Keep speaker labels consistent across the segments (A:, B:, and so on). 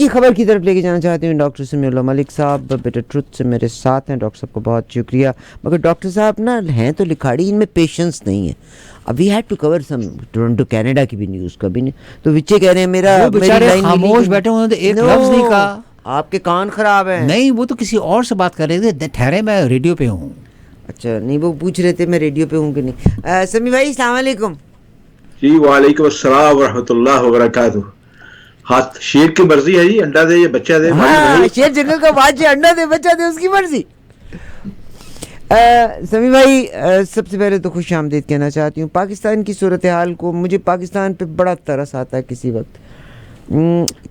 A: اگلی خبر کی طرف لے کے جانا چاہتی ہوں ڈاکٹر سمیع اللہ ملک صاحب بیٹر ٹروتھ سے میرے ساتھ ہیں. ڈاکٹر صاحب کو بہت شکریہ. مگر ڈاکٹر صاحب نا ہیں تو لکھاڑی, ان میں پیشنس نہیں ہے. اب we head to cover some Toronto Canada کی بھی نیوز کبھی نہیں, تو وچے کہہ رہے ہیں میرا
B: خاموش بیٹھے انہوں نے ایک لفظ نہیں کہا.
A: آپ کے کان خراب ہیں.
B: نہیں, وہ تو کسی اور سے بات کر رہے تھے. ٹھہرے, میں ریڈیو پہ ہوں.
A: اچھا نہیں, وہ پوچھ رہے تھے میں ریڈیو پہ ہوں کہ نہیں. سمیع بھائی السلام علیکم.
C: جی وعلیکم السلام ورحمۃ اللہ وبرکاتہ. ہاتھ شیر کی مرضی ہے جی, انڈا دے یا بچہ دے.
A: شیر جنگل کا بادشاہ, انڈا دے بچہ دے, اس کی مرضی. سمیع بھائی سب سے پہلے تو خوش آمدید کہنا چاہتی ہوں. پاکستان کی صورتحال کو, مجھے پاکستان پہ بڑا ترس آتا ہے کسی وقت.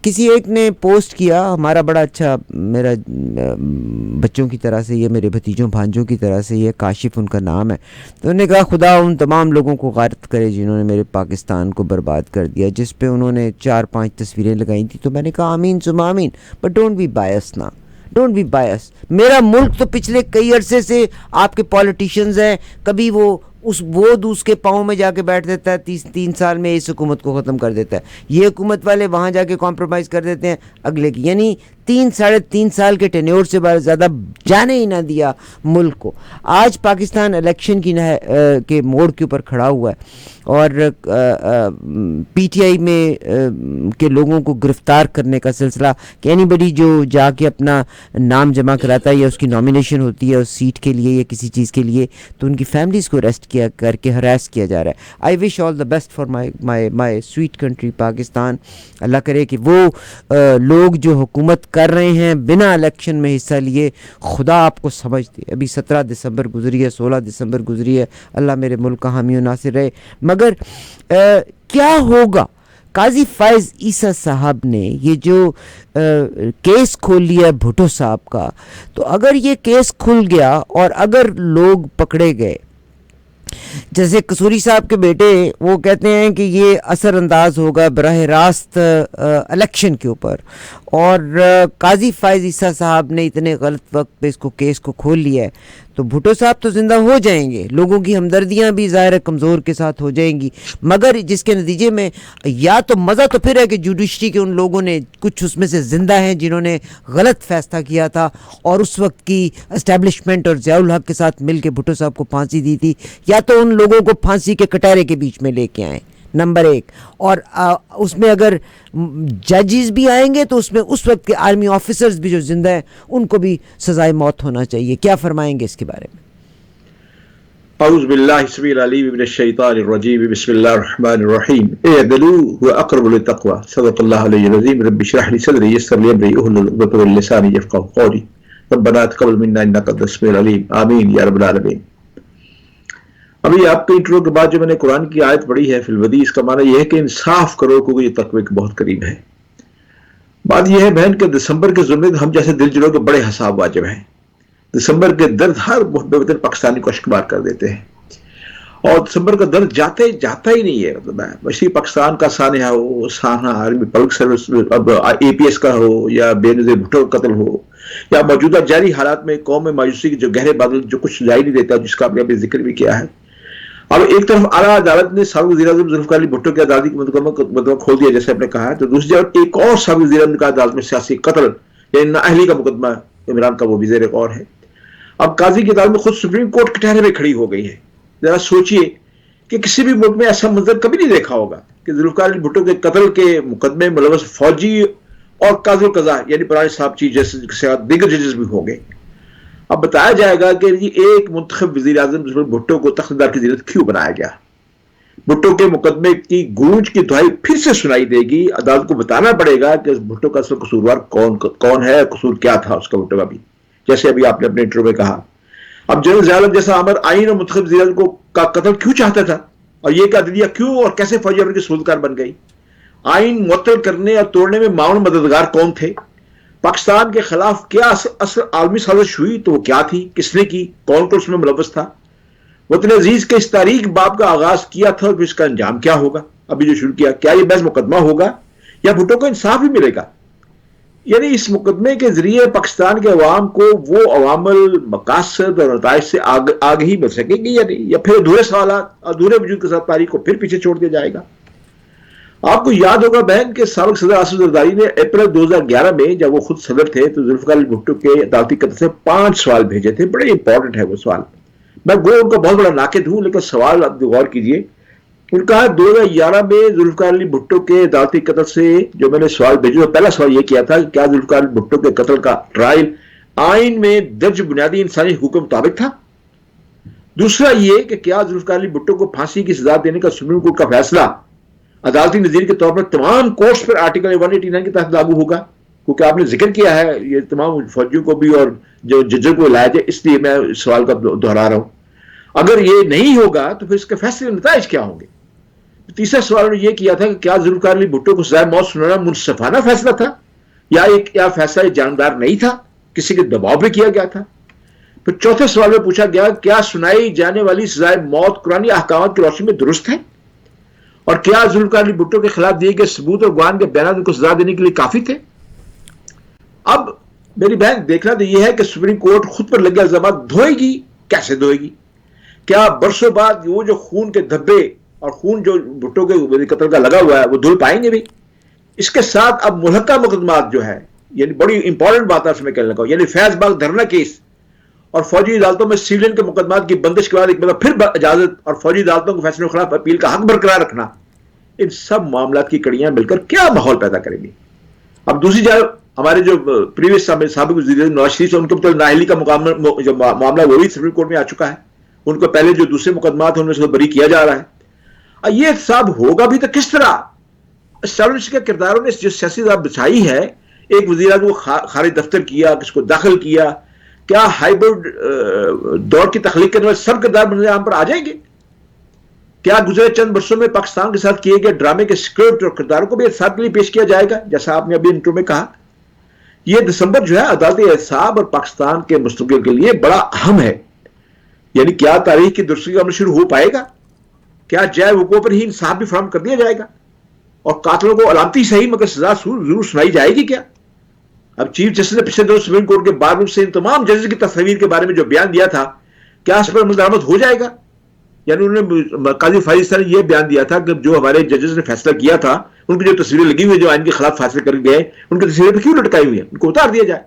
A: کسی ایک نے پوسٹ کیا, ہمارا بڑا اچھا, میرا بچوں کی طرح سے یہ, میرے بھتیجوں بھانجوں کی طرح سے یہ, کاشف ان کا نام ہے. تو انہوں نے کہا خدا ان تمام لوگوں کو غارت کرے جنہوں نے میرے پاکستان کو برباد کر دیا, جس پہ انہوں نے 4-5 تصویریں لگائی تھیں. تو میں نے کہا آمین ثم آمین, بٹ ڈونٹ بی بائس نا, ڈونٹ بی بائس. میرا ملک تو پچھلے کئی عرصے سے آپ کے پولیٹیشینز ہیں, کبھی وہ اس کے پاؤں میں جا کے بیٹھ دیتا ہے, 3 سال میں اس حکومت کو ختم کر دیتا ہے. یہ حکومت والے وہاں جا کے کمپرومائز کر دیتے ہیں اگلے کی, یعنی 3-3.5 سال کے ٹینیور سے زیادہ جانے ہی نہ دیا ملک کو. آج پاکستان الیکشن کے موڑ کے اوپر کھڑا ہوا ہے, اور پی ٹی آئی میں کے لوگوں کو گرفتار کرنے کا سلسلہ, کہ اینی بڈی جو جا کے اپنا نام جمع کراتا ہے یا اس کی نامینیشن ہوتی ہے اس سیٹ کے لیے یا کسی چیز کے لیے, تو ان کی فیملیز کو اریسٹ کر کے ہراس کیا جا رہا ہے. I wish all the best for my sweet country Pakistan. اللہ کرے کہ وہ لوگ جو حکومت کر رہے ہیں بنا الیکشن میں حصہ لیے, خدا آپ کو سمجھ دے. ابھی 17 دسمبر گزری ہے, 16 دسمبر گزری ہے, اللہ میرے ملک کا حامی و ناصر رہے. مگر کیا ہوگا؟ قاضی فائز عیسیٰ صاحب نے یہ جو کیس کھول لیا ہے بھٹو صاحب کا, تو اگر یہ کیس کھل گیا اور اگر لوگ پکڑے گئے, جیسے قصوری صاحب کے بیٹے وہ کہتے ہیں کہ یہ اثر انداز ہوگا براہ راست الیکشن کے اوپر, اور قاضی فائز عیسیٰ صاحب نے اتنے غلط وقت پہ اس کو کیس کو کھول لیا ہے, تو بھٹو صاحب تو زندہ ہو جائیں گے, لوگوں کی ہمدردیاں بھی ظاہر کمزور کے ساتھ ہو جائیں گی, مگر جس کے نتیجے میں یا تو مزہ تو پھر ہے کہ جوڈیشری کے ان لوگوں نے کچھ اس میں سے زندہ ہیں جنہوں نے غلط فیصلہ کیا تھا اور اس وقت کی اسٹیبلشمنٹ اور ضیاء الحق کے ساتھ مل کے بھٹو صاحب کو پھانسی دی تھی, یا تو ان لوگوں کو پھانسی کے کٹہرے کے بیچ میں لے کے آئیں, نمبر 1. اور اس میں اگر ججز بھی آئیں گے تو اس میں اس وقت کے آرمی آفیسرز بھی جو زندہ ہیں ان کو بھی سزائے موت ہونا چاہیے. کیا فرمائیں گے اس کے بارے میں؟
C: اعوذ باللہ السمیع العلیم من الشیطان الرجیم, بسم اللہ الرحمن الرحیم. اعدلوا هو اقرب للتقوى, صدق اللہ العلی العظیم. رب اشرح لي صدری یسر لي امری واحلل عقدۃ من لسانی یفقهوا قولی. ربنا تقبل منا انک انت السمیع العلیم, آمین یا رب العالمین. ابھی آپ کے انٹرو کے بعد جو میں نے قرآن کی آیت پڑھی ہے فی الودیع, اس کا معنی یہ ہے کہ انصاف کرو کیونکہ یہ تقوی کے بہت قریب ہے. بات یہ ہے بہن کہ دسمبر کے ظلم ہم جیسے دل جنوں کے بڑے حساب واجب ہیں. دسمبر کے درد ہر محب وطن پاکستانی کو اشکبار کر دیتے ہیں, اور دسمبر کا درد جاتا ہی نہیں ہے. مطلب مشرقی پاکستان کا سانحہ ہو, سانحہ آرمی پبلک سروس, اب اے پی ایس کا ہو, یا بے نظیر بھٹو کا قتل ہو, یا موجودہ جاری حالات میں قوم میں مایوسی کے جو گہرے بادل جو کچھ جائی نہیں دیتا, جس کا آپ نے ابھی ذکر بھی کیا ہے. اب ایک طرف اعلیٰ عدالت نے سابق وزیر اعظم ذوالفقار علی بھٹو کی آزادی کی مقدمہ کھول دیا جیسے آپ نے کہا, تو دوسری طرف ایک اور سابق وزیر اعظم کا عدالت میں سیاسی قتل یعنی نااہلی کا مقدمہ عمران کا وہ بھی زیر ایک اور ہے. اب قاضی کی عدالت میں خود سپریم کورٹ کٹہرے میں کھڑی ہو گئی ہے. ذرا سوچئے کہ کسی بھی ملک میں ایسا منظر کبھی نہیں دیکھا ہوگا کہ ذوالفقار علی بھٹو کے قتل کے مقدمے ملوث فوجی اور قاضی القضاء یعنی پرانے صاحب چیف جسٹس کے ساتھ دیگر ججز بھی ہوں گے. اب بتایا جائے گا کہ ایک منتخب وزیر اعظم بھٹو کو تختدار کی زینت کیوں بنایا گیا. بھٹو کے مقدمے کی گونج کی دہائی پھر سے سنائی دے گی. عدالت کو بتانا پڑے گا کہ بھٹو کا اصل قصوروار کون ہے, قصور کیا تھا اس کا بھٹو کا بھی, جیسے ابھی آپ نے اپنے انٹرو میں کہا. اب جنرل ضیاء الحق جیسا امر آئین اور منتخب وزیر اعظم کا قتل کیوں چاہتا تھا, اور یہ کہ عدلیہ کیوں اور کیسے فوجی امر کی سہولتکار بن گئی. آئین معطل کرنے اور توڑنے میں معاون مددگار کون تھے. پاکستان کے خلاف کیا اصل عالمی سازش ہوئی تو وہ کیا تھی, کس نے کی, کون کون اس میں ملوث تھا. وطن عزیز کے اس تاریخ باب کا آغاز کیا تھا اور اس کا انجام کیا ہوگا. ابھی جو شروع کیا, کیا یہ بحث مقدمہ ہوگا یا بھٹو کو انصاف بھی ملے گا. یعنی اس مقدمے کے ذریعے پاکستان کے عوام کو وہ عوامل, مقاصد اور نتائج سے آگہی مل سکے گی یا نہیں, یا پھر ادھورے سوالات ادھورے وجود کے ساتھ تاریخ کو پھر پیچھے چھوڑ دیا جائے گا. آپ کو یاد ہوگا بہن کہ سابق صدر اسد زرداری نے اپریل 2011 میں جب وہ خود صدر تھے تو ذوالفقار علی بھٹو کے عدالتی قتل سے 5 سوال بھیجے تھے. بڑے امپورٹنٹ ہے وہ سوال. میں ان کا بہت بڑا ناقد ہوں لیکن سوال آپ غور کیجئے. ان کا 2011 میں ذوالفقار علی بھٹو کے عدالتی قتل سے جو میں نے سوال بھیجے تو پہلا سوال یہ کیا تھا کہ کیا ذوالفقار علی بھٹو کے قتل کا ٹرائل آئین میں درج بنیادی انسانی حقوق کے مطابق تھا. دوسرا یہ کہ کیا ذوالفقار علی بھٹو کو پھانسی کی سزا دینے کا سپریم کورٹ کا فیصلہ عدالتی نظیر کے طور پر تمام کورٹس پر آرٹیکل 189 کے تحت لاگو ہوگا, کیونکہ آپ نے ذکر کیا ہے یہ تمام فوجیوں کو بھی اور جو ججوں کو لایا جائے, اس لیے میں اس سوال کا دہرا رہا ہوں. اگر یہ نہیں ہوگا تو پھر اس کے فیصلے نتائج کیا ہوں گے. تیسرا سوال نے یہ کیا تھا کہ کیا ذوالفقار علی بھٹو کو سزائے موت سنانا منصفانہ فیصلہ تھا یا فیصلہ جاندار نہیں تھا, کسی کے دباؤ پہ کیا گیا تھا. پھر چوتھے سوال میں پوچھا گیا کیا سنائی جانے والی سزائے موت قرآنی احکامات کی روشنی میں درست ہے, اور کیا ذوالفقار علی بھٹو کے خلاف دیے گئے ثبوت اور گواہان کے بیانات ان کو سزا دینے کے لیے کافی تھے. اب میری بہن دیکھنا تو یہ ہے کہ سپریم کورٹ خود پر لگے الزامات دھوئے گی, کیسے دھوئے گی. کیا برسوں بعد وہ جو خون کے دھبے اور خون جو بھٹو کے قتل کا لگا ہوا ہے وہ دھل پائیں گے بھی. اس کے ساتھ اب ملحقہ مقدمات جو ہے, یعنی بڑی امپورٹنٹ بات آپ سے میں کہنے لگا ہوں, یعنی فیض باغ دھرنا کیس اور فوجی عدالتوں میں سیولین کے مقدمات کی بندش کے بعد ایک مطلب پھر اجازت اور فوجی عدالتوں کے فیصلوں کے خلاف اپیل کا حق برقرار رکھنا, ان سب معاملات کی کڑیاں مل کر کیا ماحول پیدا کریں گی. اب دوسری جانب ہمارے جو پریویس سابق وزیر نواز شریف ان کو نااہلی کا جو معاملہ وہ بھی سپریم کورٹ میں آ چکا ہے. ان کو پہلے جو دوسرے مقدمات ہیں ان میں سے بری کیا جا رہا ہے. یہ سب ہوگا بھی تو کس طرح. اسٹیبلش کے کرداروں نے جو سیاسی راہ بچھائی ہے, ایک وزیر اعظم کو خارج دفتر کیا, کس کو داخل کیا, کیا ہائیبرڈ دور کی تخلیق کرنے والے سب کردار منظر عام پر آ جائیں گے؟ کیا گزرے چند برسوں میں پاکستان کے ساتھ کیے گئے ڈرامے کے اسکرپٹ اور کرداروں کو بھی احتساب کے لیے پیش کیا جائے گا, جیسا آپ نے ابھی انٹرو میں کہا. یہ دسمبر جو ہے عدالتی احتساب اور پاکستان کے مستقبل کے لیے بڑا اہم ہے. یعنی کیا تاریخ کی درستگی کا عمل شروع ہو پائے گا؟ کیا جائے وقوع پر ہی انصاف بھی فراہم کر دیا جائے گا اور قاتلوں کو علامتی صحیح مگر سزا ضرور سنائی جائے گی کیا؟ اب چیف جسٹس نے پچھلے دنوں سپریم کورٹ کے بار روم سے ان تمام ججز کی تصاویر کے بارے میں جو بیان دیا تھا, کیا اس پر عمل درآمد ہو جائے گا؟ یعنی انہوں نے قاضی فائز نے یہ بیان دیا تھا کہ جو ہمارے ججز نے فیصلہ کیا تھا ان کی جو تصویریں لگی ہوئی جو آئین کے خلاف فیصلے کر گئے ان کی تصویریں پہ کیوں لٹکائی ہوئی ہیں, ان کو اتار دیا جائے.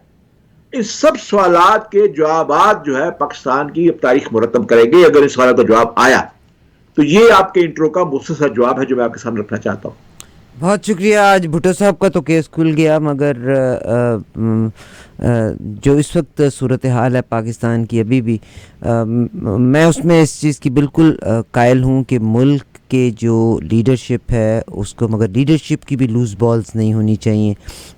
C: ان سب سوالات کے جوابات جو ہے پاکستان کی اب تاریخ مرتب کرے گی. اگر اس سوالات کا جواب آیا تو یہ آپ کے انٹرو کا مختصر جواب ہے جو میں آپ کے سامنے رکھنا چاہتا ہوں.
A: بہت شکریہ. آج بھٹو صاحب کا تو کیس کھل گیا, مگر جو اس وقت صورتحال ہے پاکستان کی ابھی بھی, میں اس میں اس چیز کی بالکل قائل ہوں کہ ملک کے جو لیڈرشپ ہے اس کو, مگر لیڈرشپ کی بھی لوز بالز نہیں ہونی چاہیے.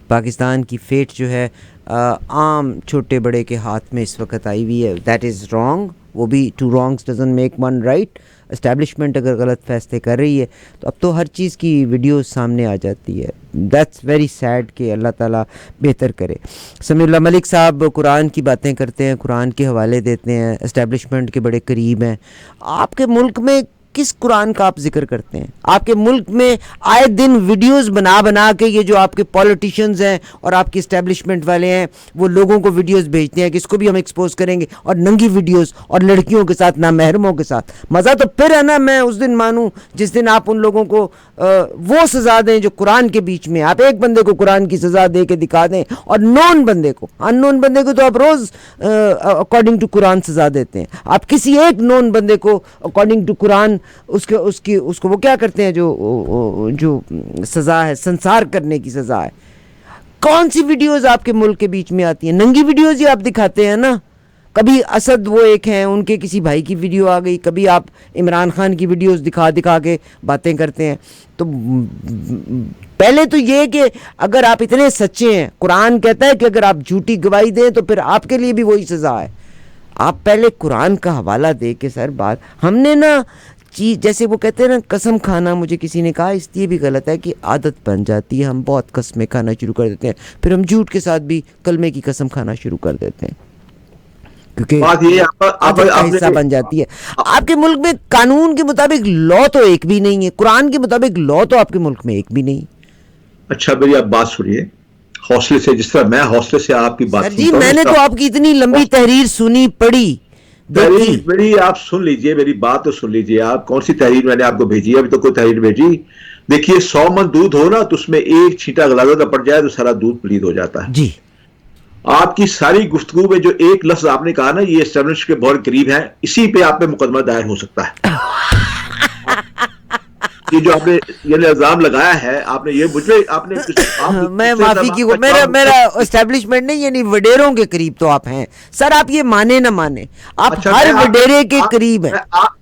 A: پاکستان کی فیٹ جو ہے عام چھوٹے بڑے کے ہاتھ میں اس وقت آئی ہوئی ہے. That is wrong. وہ بھی two wrongs doesn't make one right. Establishment اگر غلط فیصلے کر رہی ہے تو اب تو ہر چیز کی ویڈیوز سامنے آ جاتی ہے. دیٹس ویری سیڈ کہ اللہ تعالیٰ بہتر کرے. سمیع اللہ ملک صاحب قرآن کی باتیں کرتے ہیں, قرآن کے حوالے دیتے ہیں, اسٹیبلشمنٹ کے بڑے قریب ہیں. آپ کے ملک میں کس قرآن کا آپ ذکر کرتے ہیں؟ آپ کے ملک میں آئے دن ویڈیوز بنا کے یہ جو آپ کے پولیٹیشینز ہیں اور آپ کی اسٹیبلشمنٹ والے ہیں وہ لوگوں کو ویڈیوز بھیجتے ہیں کہ اس کو بھی ہم ایکسپوز کریں گے, اور ننگی ویڈیوز اور لڑکیوں کے ساتھ, نامحرموں کے ساتھ. مزہ تو پھر ہے نا, میں اس دن مانوں جس دن آپ ان لوگوں کو وہ سزا دیں جو قرآن کے بیچ میں. آپ ایک بندے کو قرآن کی سزا دے کے دکھا دیں اور نون بندے کو, ان نون بندے کو تو آپ روز اکارڈنگ ٹو قرآن سزا دیتے ہیں. آپ کسی ایک نون بندے کو اکارڈنگ ٹو قرآن اس کو وہ کیا کرتے ہیں جو سزا ہے, سنسار کرنے کی سزا ہے. کون سی ویڈیوز آپ کے ملک کے بیچ میں آتی ہیں؟ ننگی ویڈیوز ہی آپ دکھاتے ہیں نا. کبھی اسد وہ ایک ہیں, ان کے کسی بھائی کی ویڈیو آ گئی, کبھی آپ عمران خان کی ویڈیوز دکھا کے باتیں کرتے ہیں. تو پہلے تو یہ کہ اگر آپ اتنے سچے ہیں, قرآن کہتا ہے کہ اگر آپ جھوٹی گواہی دیں تو پھر آپ کے لیے بھی وہی سزا ہے. آپ پہلے قرآن کا حوالہ دے کے سر بات. ہم نے نا چیز جیسے وہ کہتے ہیں نا قسم کھانا, مجھے کسی نے کہا اس لیے بھی غلط ہے کہ عادت بن جاتی ہے, ہم بہت قسمیں کھانا شروع کر دیتے ہیں, پھر ہم جھوٹ کے ساتھ بھی کلمے کی قسم کھانا شروع کر دیتے ہیں کیونکہ عادت کا حصہ بن جاتی ہے. آپ کے ملک میں قانون کے مطابق لا تو ایک بھی نہیں ہے, قرآن کے مطابق لا تو آپ کے ملک میں ایک بھی نہیں.
C: اچھا میری آپ بات سنیے حوصلے سے, جس طرح میں حوصلے سے آپ کی بات
A: جی, میں نے تو آپ کی اتنی لمبی تحریر سنی پڑھی.
C: میری آپ سن لیجئے, میری بات تو سن لیجئے آپ. کون سی تحریر میں نے آپ کو بھیجی ہے؟ ابھی تو کوئی تحریر بھیجی. دیکھیے 100 من دودھ ہو نا تو اس میں ایک چھینٹا غلازہ پڑ جائے تو سارا دودھ پلید ہو جاتا ہے.
B: جی
C: آپ کی ساری گفتگو میں جو ایک لفظ آپ نے کہا نا یہ اسٹیبلش کے بہت قریب ہے, اسی پہ آپ پہ مقدمہ دائر ہو سکتا ہے. یہ جو آپ نے یہ الزام لگایا ہے آپ نے, یہ مجھے آپ نے
A: میں معافی کی میرا اسٹیبلشمنٹ نہیں یعنی وڈیروں کے قریب تو آپ ہیں سر. آپ یہ مانے نہ مانے آپ ہر وڈیرے کے قریب ہیں.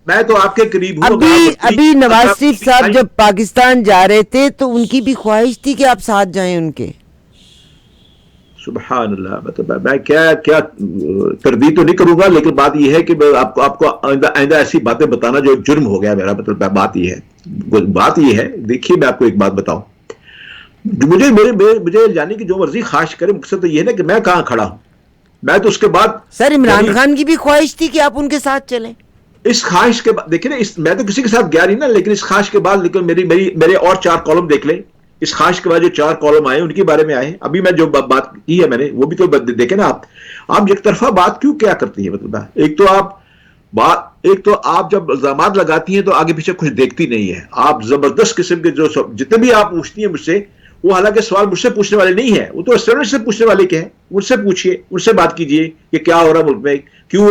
C: میں تو آپ کے قریب ہوں.
A: ابھی نواز شریف صاحب جب پاکستان جا رہے تھے تو ان کی بھی خواہش تھی کہ آپ ساتھ جائیں ان کے.
C: سبحان اللہ. مطلب میں کیا تردید تو نہیں کروں گا, لیکن بات یہ ہے کہ آپ کو آئندہ ایسی باتیں بتانا جو جرم ہو گیا میرا. مطلب بات یہ ہے دیکھیے میں آپ کو ایک بات بتاؤں, مجھے جانے کی جو مرضی خواہش کرے, مقصد تو یہ ہے نا کہ میں کہاں کھڑا ہوں. میں تو اس کے بعد
A: سر عمران خان کی بھی خواہش تھی کہ آپ ان کے ساتھ چلیں.
C: اس خواہش کے بعد دیکھیں نا, میں تو کسی کے ساتھ گیا نہیں نا, لیکن اس خواہش کے بعد لیکن میرے اور 4 کالم دیکھ لیں. اس خواہش کے بعد جو 4 کالم آئے ان کے بارے میں آئے. ابھی میں جو بات کی ہے میں نے وہ بھی تو دیکھیں نا. آپ یک طرفہ بات کیوں کیا کرتی ہیں؟ مطلب ایک تو آپ جب الزامات لگاتی ہیں تو آگے پیچھے کچھ دیکھتی نہیں ہے. آپ زبردست قسم کے جو جتنے بھی آپ پوچھتی ہیں مجھ سے, وہ حالانکہ سوال مجھ سے پوچھنے والے نہیں ہیں, وہ تو اسٹوڈنٹ سے پوچھنے والے کے ہیں. مجھ سے پوچھیے, مجھ سے بات کیجیے کہ کیا ہو رہا ملک میں, کیوں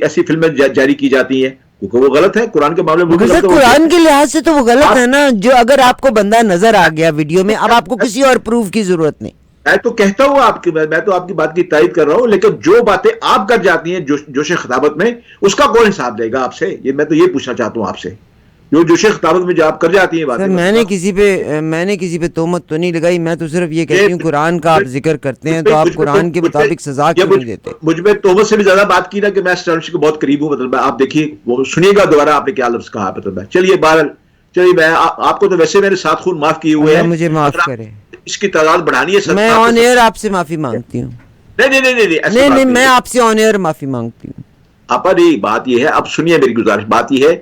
C: ایسی فلمیں جاری کی جاتی ہیں, کیونکہ وہ غلط ہے. قرآن کے معاملے میں
A: قرآن کے لحاظ سے تو وہ غلط ہے نا. جو اگر آپ کو بندہ نظر آ گیا ویڈیو میں, اب آپ کو کسی اور پروف کی ضرورت نہیں.
C: میں تو کہتا ہوں میں تو آپ کی بات کی تائید کر رہا ہوں, لیکن جو باتیں آپ کر جاتی ہیں جوش خطابت میں, اس کا کون حساب لے گا آپ سے؟ یہ میں تو یہ پوچھنا چاہتا ہوں آپ سے. جو جوش خطابت میں جو آپ کر جاتی ہیں باتیں.
A: میں نے کسی پہ تہمت تو نہیں لگائی. میں تو صرف یہ کہتی ہوں قرآن کا آپ ذکر کرتے ہیں تو آپ قرآن کے مطابق سزا کیوں نہیں دیتے؟
C: مجھ میں تہمت سے بھی زیادہ بات کی نا کہ میں اسٹیبلش کے بہت قریب ہوں. مطلب آپ دیکھیے, وہ سنیے گا دوبارہ آپ نے کیا لفظ کہا. مطلب چلیے بہرحال میں آپ کو تو ویسے میرے 7 خون معاف کیے ہوئے ہیں.
A: مجھے معاف کرے,
C: اس کی تعداد بڑھانی ہے.
A: میں آن ایئر آپ سے معافی مانگتی ہوں. نہیں میں آپ سے آن ایئر معافی مانگتی ہوں.
C: آپا نہیں, بات یہ ہے, اب سنیے میری گزارش. بات یہ ہے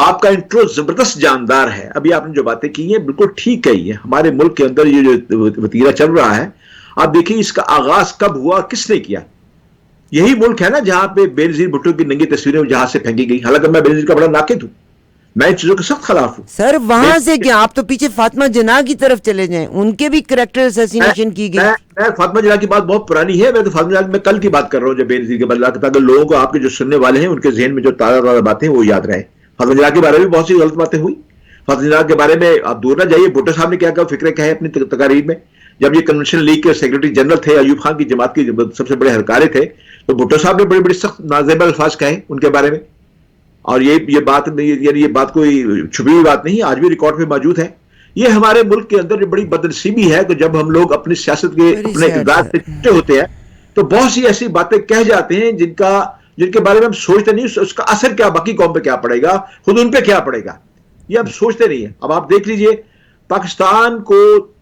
C: آپ کا انٹرو زبردست جاندار ہے. ابھی آپ نے جو باتیں کی ہیں بالکل ٹھیک کہی ہیں. ہمارے ملک کے اندر یہ جو وتیرہ چل رہا ہے, آپ دیکھیے اس کا آغاز کب ہوا, کس نے کیا. یہی ملک ہے نا جہاں پہ بینظیر بھٹو کی ننگی تصویریں جہاں سے پھینکی گئی. حالانکہ میں بینظیر کا بڑا ناقد ہوں, میں ان چیزوں کے سخت خلاف ہوں.
A: سر وہاں سے کیا, آپ تو پیچھے فاطمہ جناح کی طرف چلے جائیں, ان کے بھی کریکٹر اسیسینیشن کی گئی.
C: میں فاطمہ جناح کی بات بہت پرانی ہے. میں تو فاطمہ جناح میں کل کی بات کر رہا ہوں جب بینظیر کے بارے میں, تاکہ لوگوں کو آپ کے جو سننے والے ہیں ان کے ذہن میں جو تازہ باتیں وہ یاد رہیں. فاطمہ جناح کے بارے میں بہت سی غلط باتیں ہوئی. فاطمہ جناح کے بارے میں آپ دور نہ جائیے. بھٹو صاحب نے کیا فکریں کہے اپنی تقاریر میں. جب یہ کنونشن لیگ کے سیکرٹری جنرل تھے, ایوب خان کی جماعت کے سب سے بڑے ہرکارے تھے, تو بھٹو صاحب نے بڑے سخت نازیبا الفاظ کہے ان کے بارے میں. اور یہ بات یعنی یہ بات کوئی چھپی ہوئی بات نہیں, آج بھی ریکارڈ پہ موجود ہے. یہ ہمارے ملک کے اندر بڑی بدنصیبی ہے کہ جب ہم لوگ اپنی سیاست کے اپنے اقدار سے چھوٹے ہوتے ہیں تو بہت سی ایسی باتیں کہہ جاتے ہیں جن کے بارے میں ہم سوچتے نہیں اس کا اثر کیا باقی قوم پہ کیا پڑے گا, خود ان پہ کیا پڑے گا, یہ ہم سوچتے نہیں ہیں. اب آپ دیکھ لیجئے پاکستان کو,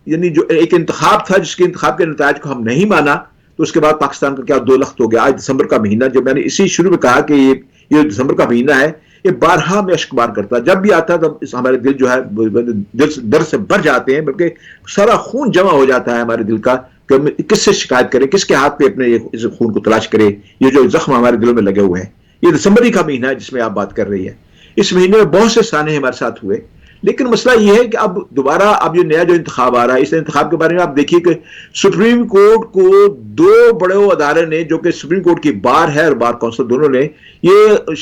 C: یعنی جو ایک انتخاب تھا جس کے انتخاب کے نتائج کو ہم نہیں مانا, تو اس کے بعد پاکستان کا کیا 2 لخت ہو گیا. آج دسمبر کا مہینہ, جو میں نے اسی شروع میں کہا کہ یہ دسمبر کا مہینہ ہے, یہ بارہا میں اشک بار کرتا ہے. جب بھی آتا ہے تب ہمارے دل جو ہے در سے بھر جاتے ہیں, بلکہ سارا خون جمع ہو جاتا ہے ہمارے دل کا کہ ہم کس سے شکایت کریں, کس کے ہاتھ پہ اپنے اس خون کو تلاش کریں. یہ جو زخم ہمارے دلوں میں لگے ہوئے ہیں, یہ دسمبر ہی کا مہینہ ہے جس میں آپ بات کر رہی ہے. اس مہینے میں بہت سے سانے ہمارے ساتھ ہوئے, لیکن مسئلہ یہ ہے کہ اب دوبارہ اب یہ نیا جو انتخاب آ رہا ہے, اس انتخاب کے بارے میں آپ دیکھیے کہ سپریم کورٹ کو 2 بڑے ادارے نے, جو کہ سپریم کورٹ کی بار ہے اور بار کونسل دونوں نے, یہ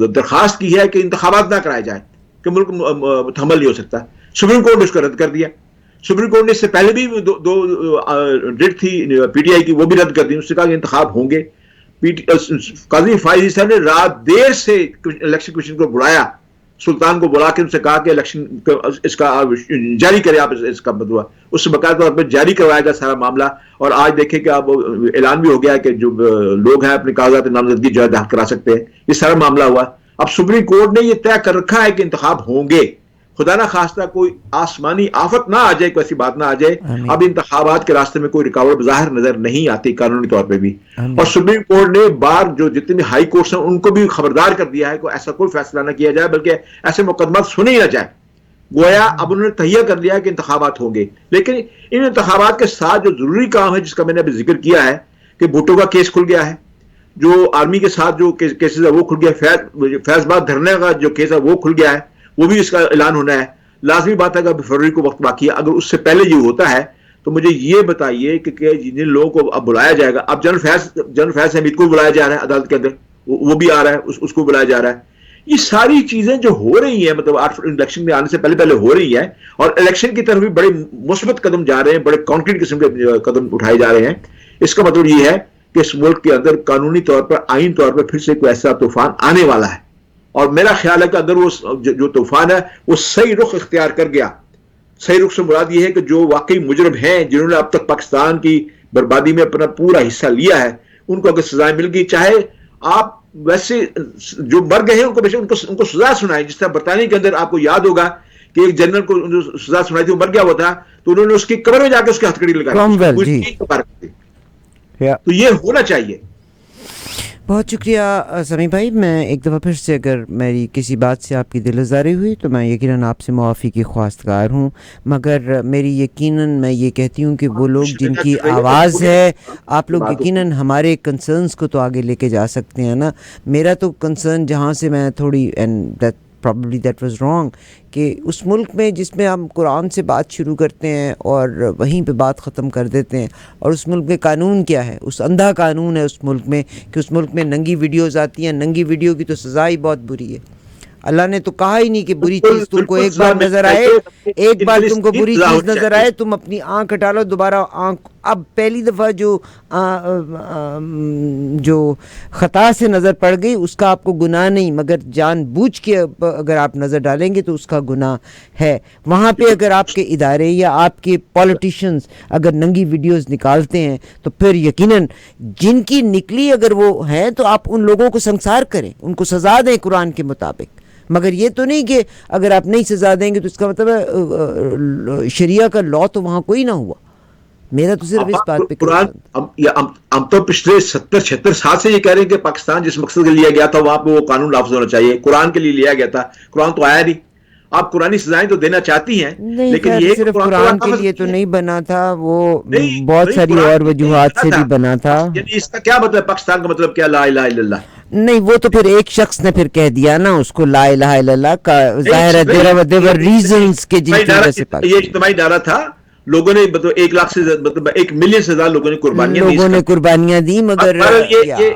C: درخواست کی ہے کہ انتخابات نہ کرائے جائیں, کہ ملک متحمل نہیں ہو سکتا. سپریم کورٹ نے اس کو رد کر دیا. سپریم کورٹ نے اس سے پہلے بھی 2 ڈیٹ تھی پی ٹی آئی کی, وہ بھی رد کر دی. اس سے کہا کہ انتخاب ہوں گے. قاضی فائز صاحب نے رات دیر سے الیکشن کمیشن کو بلایا, سلطان کو بلا کے ان سے کہا کہ الیکشن اس کا جاری کرے, آپ اس کا بدوا اس سے باقاعدہ طور پر جاری کروایا گا سارا معاملہ. اور آج دیکھیں کہ اب اعلان بھی ہو گیا کہ جو لوگ ہیں اپنے کاغذات نامزدگی جو ہے داخل کرا سکتے ہیں. یہ سارا معاملہ ہوا. اب سپریم کورٹ نے یہ طے کر رکھا ہے کہ انتخاب ہوں گے. خدا نہ خواستہ کوئی آسمانی آفت نہ آ جائے, کوئی ایسی بات نہ آ جائے. اب انتخابات کے راستے میں کوئی رکاوٹ بظاہر نظر نہیں آتی قانونی طور پہ بھی. اور سپریم کورٹ نے بار جو جتنے بھی ہائی کورٹس ہیں ان کو بھی خبردار کر دیا ہے کہ ایسا کوئی فیصلہ نہ کیا جائے, بلکہ ایسے مقدمات سنے ہی نہ جائے. گویا اب انہوں نے تہیہ کر لیا کہ انتخابات ہوں گے. لیکن ان انتخابات کے ساتھ جو ضروری کام ہے جس کا میں نے ابھی ذکر کیا ہے کہ بھٹو کا کیس کھل گیا ہے, جو آرمی کے ساتھ جو کیسز ہے وہ کھل گیا, فیض آباد دھرنے کا جو کیس ہے وہ کھل گیا ہے, وہ بھی اس کا اعلان ہونا ہے. لازمی بات ہے کہ فروری کو وقت باقی ہے. اگر اس سے پہلے یہ ہوتا ہے تو مجھے یہ بتائیے کہ جن لوگوں کو اب بلایا جائے گا, اب جنرل فیض حمید کو بلایا جا رہا ہے عدالت کے اندر, وہ بھی آ رہا ہے, اس کو بلایا جا رہا ہے. یہ ساری چیزیں جو ہو رہی ہیں مطلب الیکشن میں آنے سے پہلے ہو رہی ہیں, اور الیکشن کی طرف بھی بڑے مثبت قدم جا رہے ہیں, بڑے کانکریٹ قسم کے قدم اٹھائے جا رہے ہیں. اس کا مطلب یہ ہے کہ اس ملک کے اندر قانونی طور پر, آئین طور پر پھر سے کوئی ایسا طوفان آنے والا ہے. اور میرا خیال ہے کہ اگر وہ جو طوفان ہے وہ صحیح رخ اختیار کر گیا, صحیح رخ سے مراد یہ ہے کہ جو واقعی مجرم ہیں جنہوں نے اب تک پاکستان کی بربادی میں اپنا پورا حصہ لیا ہے, ان کو اگر سزائیں مل گئی, چاہے آپ ویسے جو مر گئے ہیں ان کو سزا سنائیں. جس طرح برطانیہ کے اندر آپ کو یاد ہوگا کہ ایک جنرل کو سزا سنائی تھی, وہ مر گیا ہوا تھا, تو انہوں نے اس کی قبر میں جا کے اس کی ہتھکڑی لگائی. تو یہ ہونا چاہیے.
A: بہت شکریہ سمیع بھائی. میں ایک دفعہ پھر سے اگر میری کسی بات سے آپ کی دل آزاری ہوئی تو میں یقیناً آپ سے معافی کی خواستگار ہوں, مگر میری یقیناً میں یہ کہتی ہوں کہ وہ لوگ جن کی آواز ہے, آپ لوگ یقیناً ہمارے کنسرنس کو تو آگے لے کے جا سکتے ہیں نا. میرا تو کنسرن جہاں سے میں تھوڑی probably that was wrong کہ اس ملک میں جس میں ہم قرآن سے بات شروع کرتے ہیں اور وہیں پہ بات ختم کر دیتے ہیں, اور اس ملک میں قانون کیا ہے, اس اندھا قانون ہے اس ملک میں کہ اس ملک میں ننگی ویڈیوز آتی ہیں. ننگی ویڈیو کی تو سزا ہی بہت بری ہے. اللہ نے تو کہا ہی نہیں کہ بری چیز تم کو ایک بار نظر آئے, ایک بار تم کو بری چیز نظر آئے تم اپنی آنکھ ہٹا لو, دوبارہ آنکھ. اب پہلی دفعہ جو خطا سے نظر پڑ گئی اس کا آپ کو گناہ نہیں, مگر جان بوجھ کے اگر آپ نظر ڈالیں گے تو اس کا گناہ ہے. وہاں پہ اگر آپ کے ادارے یا آپ کے پولیٹیشنز اگر ننگی ویڈیوز نکالتے ہیں تو پھر یقیناً جن کی نکلی اگر وہ ہیں تو آپ ان لوگوں کو سنسار کریں, ان کو سزا دیں قرآن کے مطابق. مگر یہ تو نہیں کہ اگر آپ نہیں سزا دیں گے تو اس کا مطلب ہے شریعہ کا لا تو وہاں کوئی نہ ہوا. میرا تو صرف اس بات پہ
C: قرآن, ہم تو پچھلے 70-76 سال سے یہ کہہ رہے ہیں کہ پاکستان جس مقصد کے لیا گیا تھا وہاں پہ وہ قانون نافذ ہونا چاہیے. قرآن کے لیے لیا گیا تھا, قرآن تو آیا نہیں. آپ قرآنی سزائیں تو دینا چاہتی ہیں لیکن یہ
A: صرف قرآن کے لیے تو نہیں بنا تھا, وہ بہت ساری اور وجوہات سے بھی بنا تھا.
C: یعنی اس کا کیا مطلب, پاکستان کا مطلب کیا, لا الہ الا اللہ؟
A: نہیں, وہ تو پھر ایک شخص نے پھر کہہ دیا نا اس کو لا الہ الا اللہ کا. ظاہر ہے there were reasons کہ جن کی وجہ سے
C: یہ اجتماعی نعرہ تھا. لوگوں نے مطلب 1 لاکھ سے مطلب 1 ملین سے زیادہ لوگوں نے
A: قربانیاں دی. مگر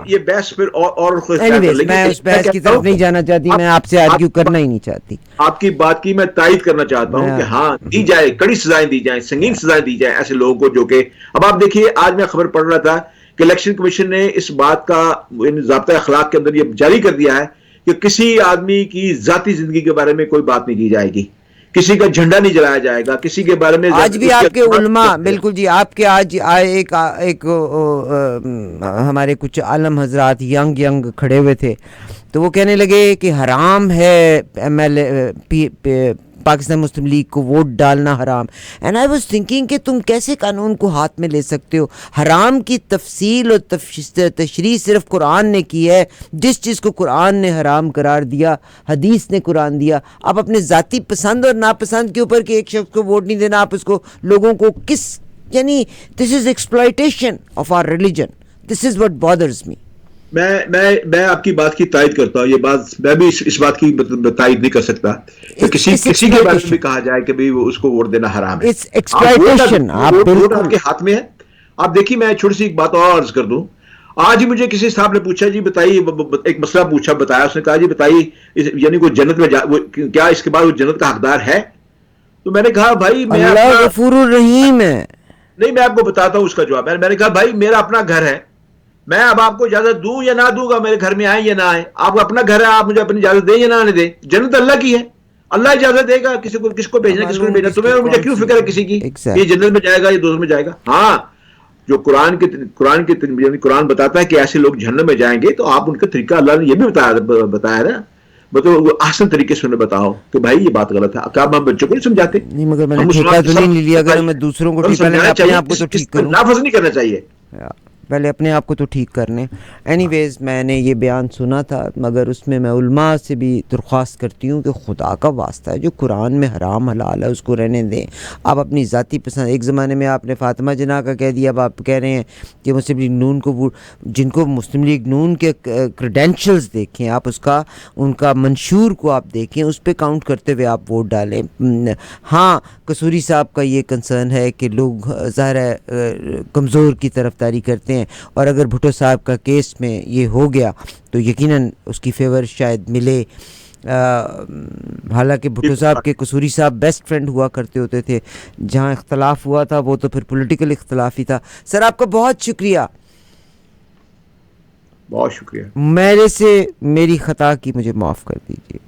C: یہ بحث پھر اور
A: میں اس بحث کی طرف نہیں جانا چاہتی, میں آپ سے آرگیو کرنا ہی نہیں چاہتی.
C: آپ کی بات کی میں تائید کرنا چاہتا ہوں کہ ہاں دی جائے, کڑی سزائیں دی جائیں, سنگین سزائیں دی جائیں ایسے لوگوں کو جو کہ. اب آپ دیکھیے آج میں خبر پڑھ رہا تھا کہ الیکشن کمیشن نے اس بات کا ضابطۂ اخلاق کے اندر یہ جاری کر دیا ہے کہ کسی آدمی کی ذاتی زندگی کے بارے میں کوئی بات نہیں کی جائے گی, کسی کا جھنڈا نہیں جلایا جائے گا, کسی کے بارے میں.
A: آج بھی آپ کے علماء, بالکل جی, آپ کے آج ایک ہمارے کچھ عالم حضرات ینگ کھڑے ہوئے تھے تو وہ کہنے لگے کہ حرام ہے پاکستان مسلم لیگ کو ووٹ ڈالنا حرام. اینڈ آئی واز تھنکنگ کہ تم کیسے قانون کو ہاتھ میں لے سکتے ہو. حرام کی تفصیل اور تشریح صرف قرآن نے کی ہے. جس چیز کو قرآن نے حرام قرار دیا حدیث نے قرآن دیا. آپ اپنے ذاتی پسند اور ناپسند کے اوپر کہ ایک شخص کو ووٹ نہیں دینا, آپ اس کو لوگوں کو کس, یعنی this is exploitation of our religion. This is what bothers me.
C: میں آپ کی بات کی تائید کرتا ہوں. یہ بات میں بھی اس بات کی تائید نہیں کر سکتا کہ کسی کے بارے میں بھی کہا جائے کہ بھی اس کو ووٹ دینا حرام ہے. ووٹ آپ کے ہاتھ میں ہے. آپ دیکھیے میں چھوٹی سی ایک بات اور عرض کر دوں. آج ہی مجھے کسی صاحب نے پوچھا جی بتائیے, ایک مسئلہ پوچھا, بتایا, اس نے کہا جی بتائیے یعنی کوئی جنت میں کیا اس کے بعد وہ جنت کا حقدار ہے؟ تو میں نے کہا بھائی
A: اللہ غفور الرحیم ہے.
C: نہیں, میں آپ کو بتاتا ہوں اس کا جواب. میں نے کہا بھائی میرا اپنا گھر ہے, میں اب آپ کو اجازت دوں یا نہ دوں گا, میرے گھر میں آئیں یا نہ آئیں, آپ کو اپنا گھر ہے, آپ مجھے اپنی اجازت دیں یا نہ آنے دیں. جنت اللہ کی ہے, اللہ اجازت دے گا کس کو بھیجنا, کس کو بھیجنا. تمہیں اور مجھے کیوں فکر ہے کسی کی یہ جنت میں جائے گا یا دوزخ میں جائے گا؟ ہاں, جو قرآن بتاتا ہے کہ ایسے لوگ جہنم میں جائیں گے تو آپ ان کا طریقہ, اللہ نے یہ بھی بتایا نا, مطلب احسن طریقے سے انہیں بتاؤ کہ بھائی یہ بات غلط ہے. کیا ہم بچوں کو نہیں سمجھاتے؟
A: نہیں, مگر میں نے ٹھیکہ تو نہیں لیا. اگر میں دوسروں کو ٹھیک کرنا چاہیے, آپ کو تو ٹھیک کروں.
C: نافذ نہیں کرنا چاہیے.
A: پہلے اپنے آپ کو تو ٹھیک کر لیں. اینی ویز میں نے یہ بیان سنا تھا, مگر اس میں علماء سے بھی درخواست کرتی ہوں کہ خدا کا واسطہ ہے جو قرآن میں حرام حلال ہے اس کو رہنے دیں. آپ اپنی ذاتی پسند, ایک زمانے میں آپ نے فاطمہ جناح کا کہہ دیا, اب آپ کہہ رہے ہیں کہ مسلم لیگ نون کو, جن کو مسلم لیگ نون کے کریڈینشلز دیکھیں آپ, اس کا ان کا منشور کو آپ دیکھیں, اس پہ کاؤنٹ کرتے ہوئے آپ ووٹ ڈالیں. ہاں قصوری صاحب کا یہ کنسرن ہے کہ لوگ ظاہر ہے کمزور کی طرفداری کرتے ہیں, اور اگر بھٹو صاحب کا کیس میں یہ ہو گیا تو یقیناً اس کی فیور شاید ملے. حالانکہ بھٹو صاحب کے قصوری صاحب بیسٹ فرینڈ ہوا کرتے ہوتے تھے, جہاں اختلاف ہوا تھا وہ تو پھر پولیٹیکل اختلاف ہی تھا. سر آپ کا بہت شکریہ,
C: بہت شکریہ.
A: میرے سے میری خطا کی مجھے معاف کر دیجیے.